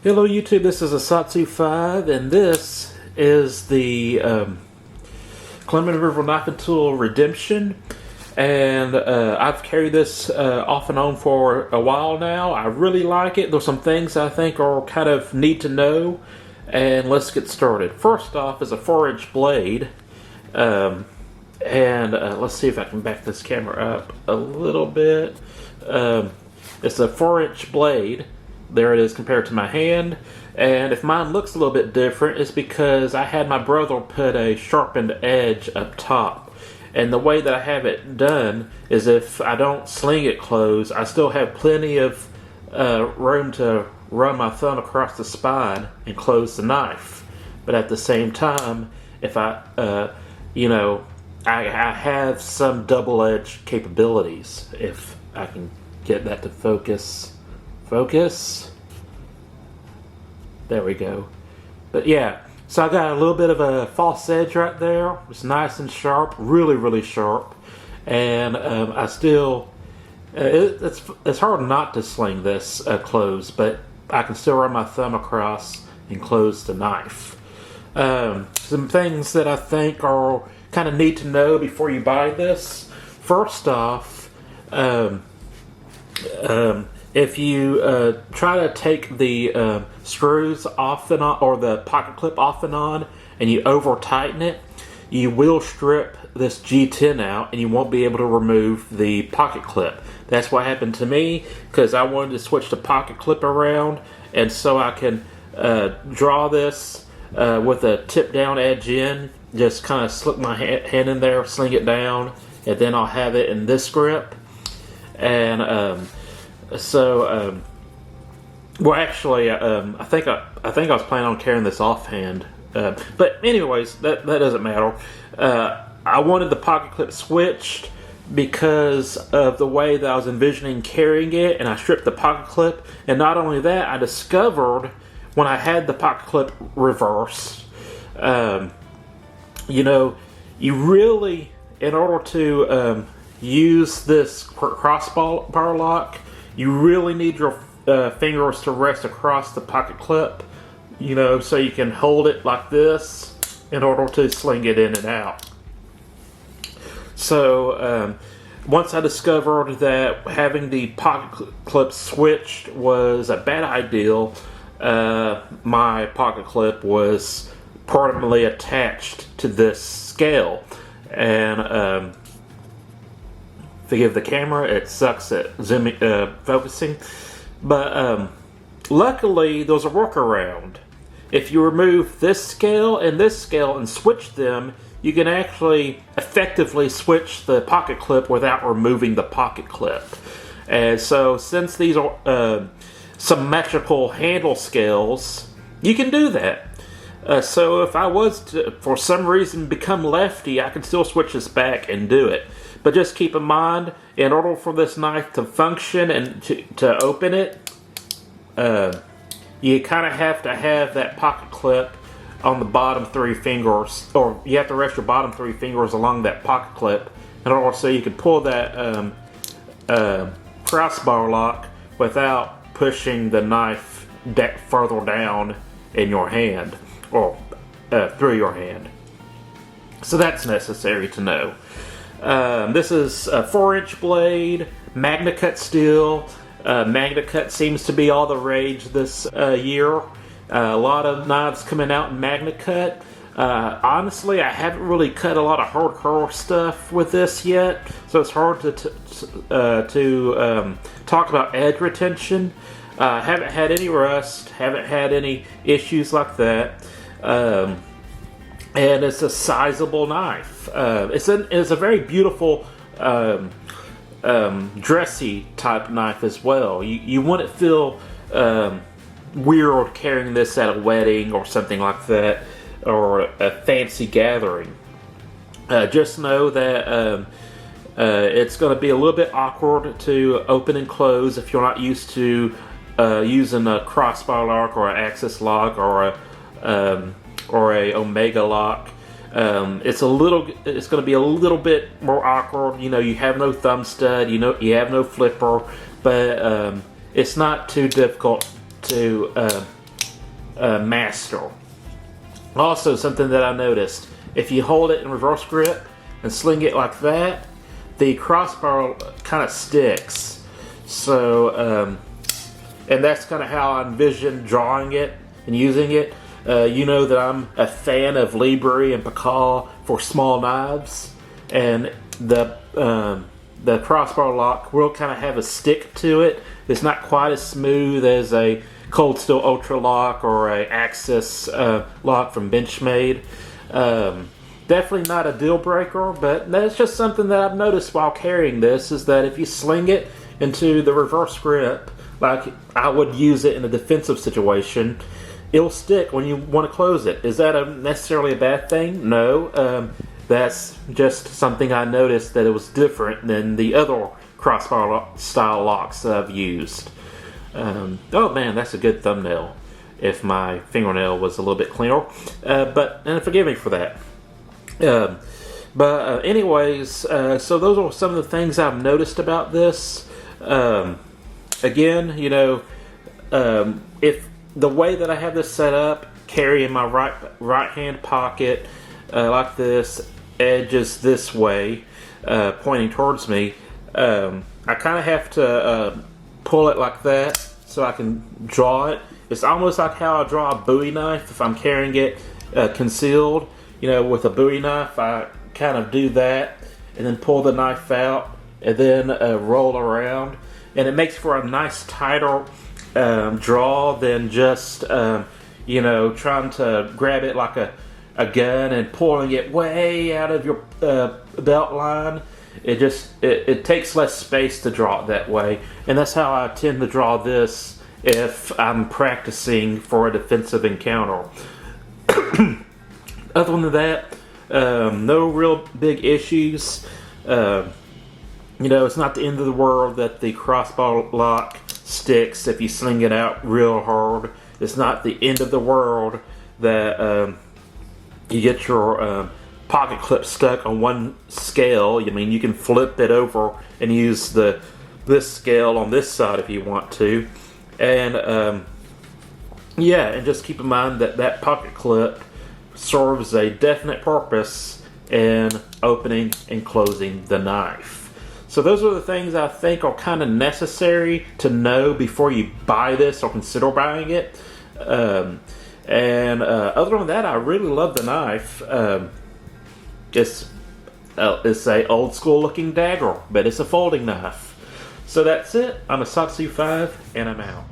Hello YouTube, this is Asatsu 5 and this is the Columbia River Knife and Tool Redemption, and I've carried this off and on for a while now. I really like it. There's some things I think are kind of neat to know, and let's get started. First off is a 4-inch blade, and let's see if I can back this camera up a little bit. It's a 4-inch blade. There it is compared to my hand, and if mine looks a little bit different, it's because I had my brother put a sharpened edge up top, and the way that I have it done is if I don't sling it closed, I still have plenty of room to run my thumb across the spine and close the knife. But at the same time, if I have some double-edged capabilities. If I can get that to focus. There we go. But yeah, so I got a little bit of a false edge right there. It's nice and sharp, really sharp, and I still it's hard not to sling this closed, but I can still run my thumb across and close the knife. Some things that I think are kind of neat to know before you buy this. First off, if you try to take the screws off and on, or the pocket clip off and on, and you over tighten it, you will strip this G10 out and you won't be able to remove the pocket clip. That's what happened to me, because I wanted to switch the pocket clip around, and so I can draw this with a tip down edge in, just kind of slip my hand in there, sling it down, and then I'll have it in this grip. And well, actually, I think I was planning on carrying this offhand, but anyways, that doesn't matter. I wanted the pocket clip switched because of the way that I was envisioning carrying it, and I stripped the pocket clip. And not only that, I discovered when I had the pocket clip reversed, you really, in order to use this crossbar lock, you really need your fingers to rest across the pocket clip, so you can hold it like this in order to sling it in and out. So once I discovered that having the pocket clip switched was a bad idea, my pocket clip was permanently attached to this scale. And forgive the camera, it sucks at zooming, focusing. But luckily, there's a workaround. If you remove this scale and switch them, you can actually effectively switch the pocket clip without removing the pocket clip. And so, since these are symmetrical handle scales, you can do that. So if I was to, for some reason, become lefty, I can still switch this back and do it. But just keep in mind, in order for this knife to function and to open it, you kind of have to have that pocket clip on the bottom 3 fingers, or you have to rest your bottom 3 fingers along that pocket clip in order so you can pull that crossbar lock without pushing the knife further down in your hand, or through your hand. So that's necessary to know. This is a 4-inch blade, MagnaCut steel. MagnaCut seems to be all the rage this year. A lot of knives coming out in MagnaCut. Honestly, I haven't really cut a lot of hardcore stuff with this yet, so it's hard to talk about edge retention. Haven't had any rust, haven't had any issues like that. And it's a sizable knife. It's a very beautiful, dressy type knife as well. You wouldn't feel weird carrying this at a wedding or something like that, or a fancy gathering. Just know that it's going to be a little bit awkward to open and close if you're not used to using a crossbar lock or an axis lock or a omega lock. It's going to be a little bit more awkward. You have no thumb stud, you have no flipper, but it's not too difficult to master. Also, something that I noticed, if you hold it in reverse grip and sling it like that, the crossbar kind of sticks. So, and that's kind of how I envision drawing it and using it. You know that I'm a fan of Libre and Pakal for small knives, and the crossbar lock will kind of have a stick to it. It's not quite as smooth as a Cold Steel Ultra lock or a Axis lock from Benchmade. Definitely not a deal breaker, but that's just something that I've noticed while carrying this, is that if you sling it into the reverse grip, like I would use it in a defensive situation, it'll stick when you want to close it. Is that necessarily a bad thing? No. That's just something I noticed, that it was different than the other crossbar style locks that I've used. Oh man, that's a good thumbnail. If my fingernail was a little bit cleaner. And forgive me for that. Anyways, so those are some of the things I've noticed about this. Again, you know, if the way that I have this set up, carry in my right hand pocket like this, edges this way, pointing towards me, I kind of have to pull it like that so I can draw it. It's almost like how I draw a Bowie knife if I'm carrying it concealed. You know, with a Bowie knife, I kind of do that and then pull the knife out and then roll around. And it makes for a nice tighter draw than just, you know, trying to grab it like a gun and pulling it way out of your belt line. It takes less space to draw it that way. And that's how I tend to draw this if I'm practicing for a defensive encounter. Other than that, no real big issues. You know, it's not the end of the world that the crossbar lock sticks if you sling it out real hard. It's not the end of the world that you get your pocket clip stuck on one scale. I mean, you can flip it over and use this scale on this side if you want to. And yeah, and just keep in mind that that pocket clip serves a definite purpose in opening and closing the knife. So those are the things I think are kind of necessary to know before you buy this or consider buying it. Other than that, I really love the knife. It's a old school looking dagger, but it's a folding knife. So that's it. I'm a Satsu 5, and I'm out.